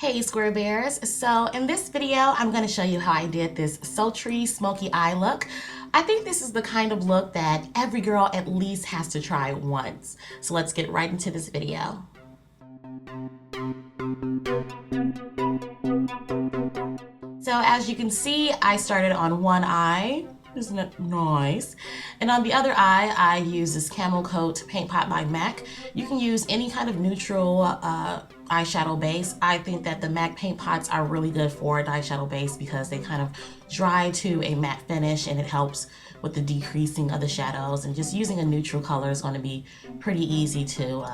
Hey Square Bears, so in this video I'm going to show you how I did this sultry smoky eye look. I think this is the kind of look that every girl at least has to try once. So let's get right into this video. So as you can see, I started on one eye. Isn't it nice? And on the other eye, I use this Camel Coat Paint Pot by MAC. You can use any kind of neutral eyeshadow base. I think that the MAC paint pots are really good for an eyeshadow base because they kind of dry to a matte finish and it helps with the decreasing of the shadows, and just using a neutral color is going to be pretty easy to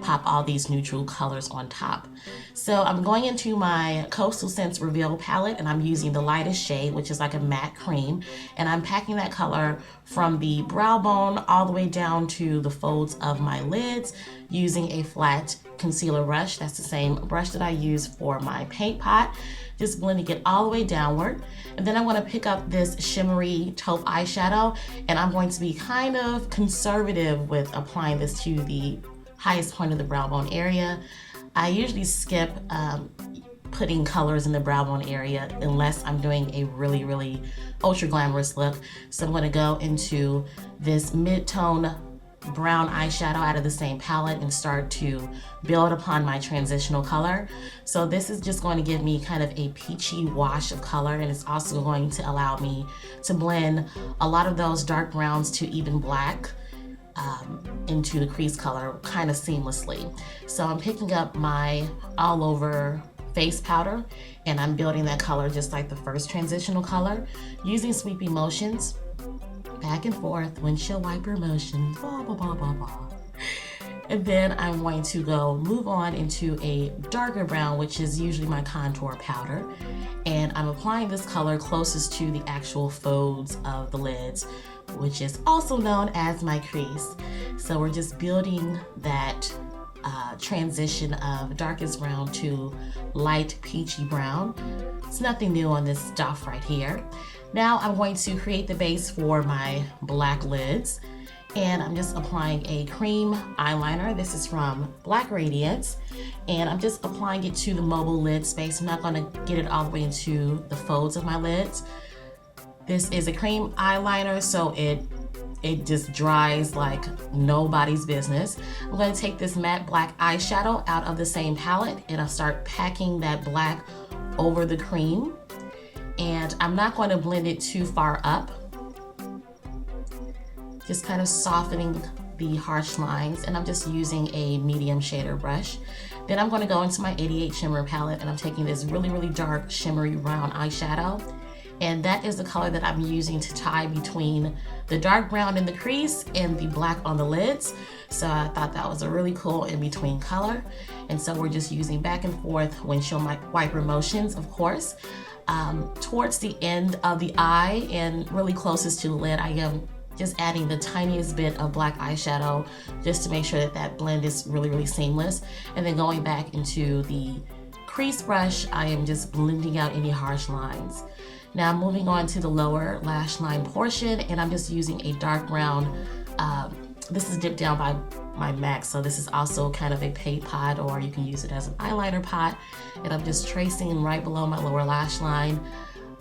pop all these neutral colors on top. So I'm going into my Coastal Scents Reveal palette and I'm using the lightest shade, which is like a matte cream, and I'm packing that color from the brow bone all the way down to the folds of my lids using a flat concealer brush. That's the same brush that I use for my paint pot. Just blending it all the way downward. And then I'm going to pick up this shimmery taupe eyeshadow, and I'm going to be kind of conservative with applying this to the highest point of the brow bone area. I usually skip putting colors in the brow bone area unless I'm doing a really ultra glamorous look. So I'm going to go into this mid-tone brown eyeshadow out of the same palette and start to build upon my transitional color. So this is just going to give me kind of a peachy wash of color, and it's also going to allow me to blend a lot of those dark browns to even black into the crease color kind of seamlessly. So I'm picking up my all over face powder and I'm building that color just like the first transitional color using sweepy motions, back and forth, windshield wiper motions, blah, blah, blah, blah, blah. And then I'm going to move on into a darker brown, which is usually my contour powder. And I'm applying this color closest to the actual folds of the lids, which is also known as my crease. So we're just building that transition of darkest brown to light peachy brown. It's nothing new on this stuff right here. Now I'm going to create the base for my black lids, and I'm just applying a cream eyeliner. This is from Black Radiance, and I'm just applying it to the mobile lid space. I'm not going to get it all the way into the folds of my lids. This is a cream eyeliner, so it just dries like nobody's business. I'm going to take this matte black eyeshadow out of the same palette and I'll start packing that black over the cream. And I'm not going to blend it too far up, just kind of softening the harsh lines, and I'm just using a medium shader brush. Then I'm going to go into my 88 shimmer palette and I'm taking this really dark shimmery brown eyeshadow, and that is the color that I'm using to tie between the dark brown in the crease and the black on the lids. So I thought that was a really cool in-between color, and so we're just using back and forth windshield wiper motions, of course. Towards the end of the eye and really closest to the lid, I am just adding the tiniest bit of black eyeshadow just to make sure that that blend is really seamless. And then going back into the crease brush, I am just blending out any harsh lines. Now moving on to the lower lash line portion, and I'm just using a dark brown, this is dipped down by my MAC, so this is also kind of a paint pot, or you can use it as an eyeliner pot. And I'm just tracing right below my lower lash line.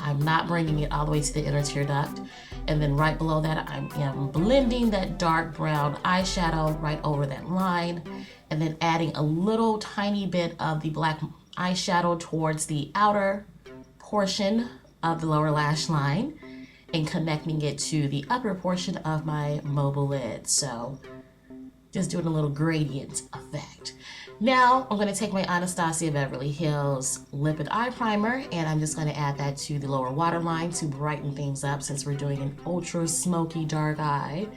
I'm not bringing it all the way to the inner tear duct. And then right below that, I am blending that dark brown eyeshadow right over that line, and then adding a little tiny bit of the black eyeshadow towards the outer portion of the lower lash line and connecting it to the upper portion of my mobile lid. So just doing a little gradient effect. Now I'm going to take my Anastasia Beverly Hills Lipid Eye Primer, and I'm just going to add that to the lower waterline to brighten things up since we're doing an ultra smoky dark eye.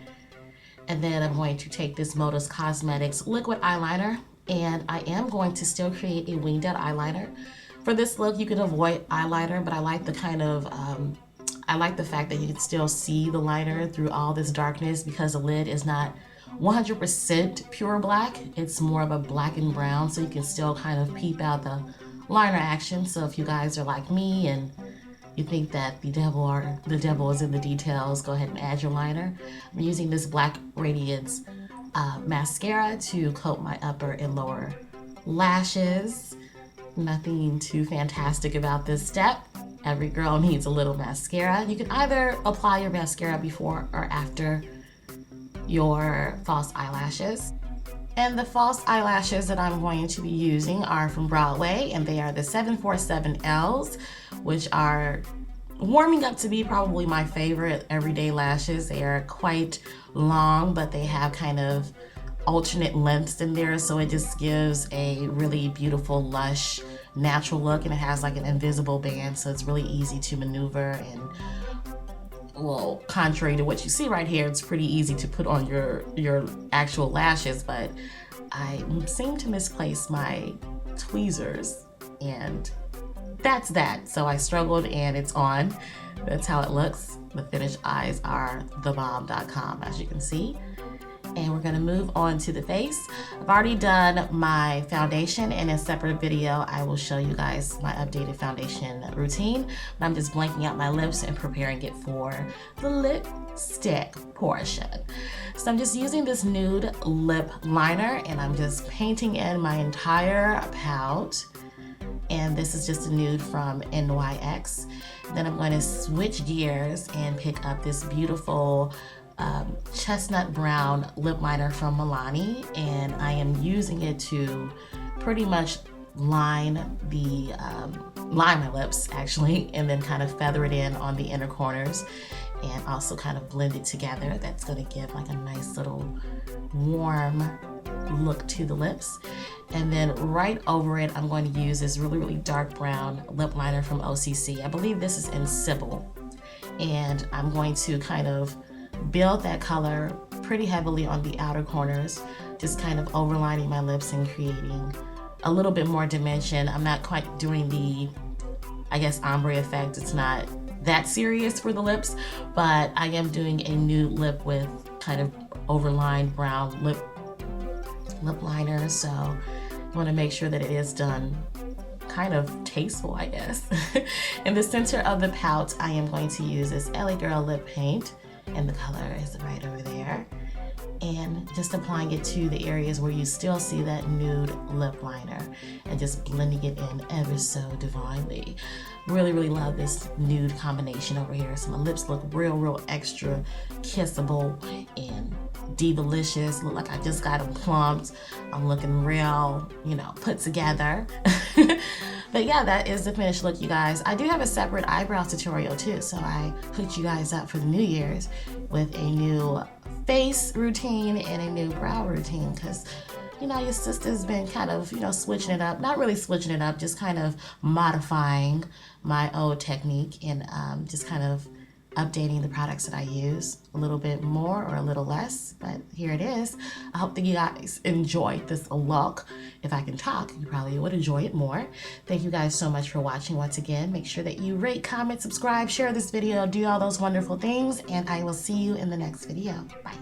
And then I'm going to take this Modus Cosmetics liquid eyeliner, and I am going to still create a winged out eyeliner. For this look, you can avoid eyeliner, but I like the kind of, I like the fact that you can still see the liner through all this darkness because the lid is not 100% pure black. It's more of a black and brown, so you can still kind of peep out the liner action. So if you guys are like me and you think that the devil is in the details, go ahead and add your liner. I'm using this Black Radiance mascara to coat my upper and lower lashes. Nothing too fantastic about this step. Every girl needs a little mascara. You can either apply your mascara before or after your false eyelashes. And the false eyelashes that I'm going to be using are from Broadway, and they are the 747Ls, which are warming up to be probably my favorite everyday lashes. They are quite long, but they have kind of alternate lengths in there, so it just gives a really beautiful, lush, natural look, and it has like an invisible band, so it's really easy to maneuver. And well, contrary to what you see right here, it's pretty easy to put on your actual lashes, but I seem to misplace my tweezers, and that's that. So I struggled, and it's on. That's how it looks. The finished eyes are thebomb.com, as you can see. And we're gonna move on to the face. I've already done my foundation. In a separate video, I will show you guys my updated foundation routine. But I'm just blanking out my lips and preparing it for the lipstick portion. So I'm just using this Nude lip liner, and I'm just painting in my entire pout. And this is just a nude from NYX. Then I'm going to switch gears and pick up this beautiful chestnut brown lip liner from Milani, and I am using it to pretty much line my lips actually, and then kind of feather it in on the inner corners, and also kind of blend it together. That's going to give like a nice little warm look to the lips. And then right over it, I'm going to use this really dark brown lip liner from OCC. I believe this is in Sybil, and I'm going to kind of build that color pretty heavily on the outer corners, just kind of overlining my lips and creating a little bit more dimension. I'm not quite doing the, I guess, ombre effect. It's not that serious for the lips, but I am doing a nude lip with kind of overlined brown lip liner. So I want to make sure that it is done kind of tasteful, I guess. In the center of the pout, I am going to use this LA Girl lip paint, and the color is right over there, and just applying it to the areas where you still see that nude lip liner, and just blending it in ever so divinely. Really love this nude combination over here. So my lips look real extra kissable and divalicious. Look like I just got them plumped. I'm looking real, put together. But yeah, that is the finished look, you guys. I do have a separate eyebrow tutorial too, so I hooked you guys up for the New Year's with a new face routine and a new brow routine, because your sister's been kind of, switching it up. Not really switching it up, just kind of modifying my old technique, and just kind of updating the products that I use a little bit more or a little less, but here it is. I hope that you guys enjoyed this look. If I can talk, you probably would enjoy it more. Thank you guys so much for watching once again. Make sure that you rate, comment, subscribe, share this video, do all those wonderful things, and I will see you in the next video. Bye.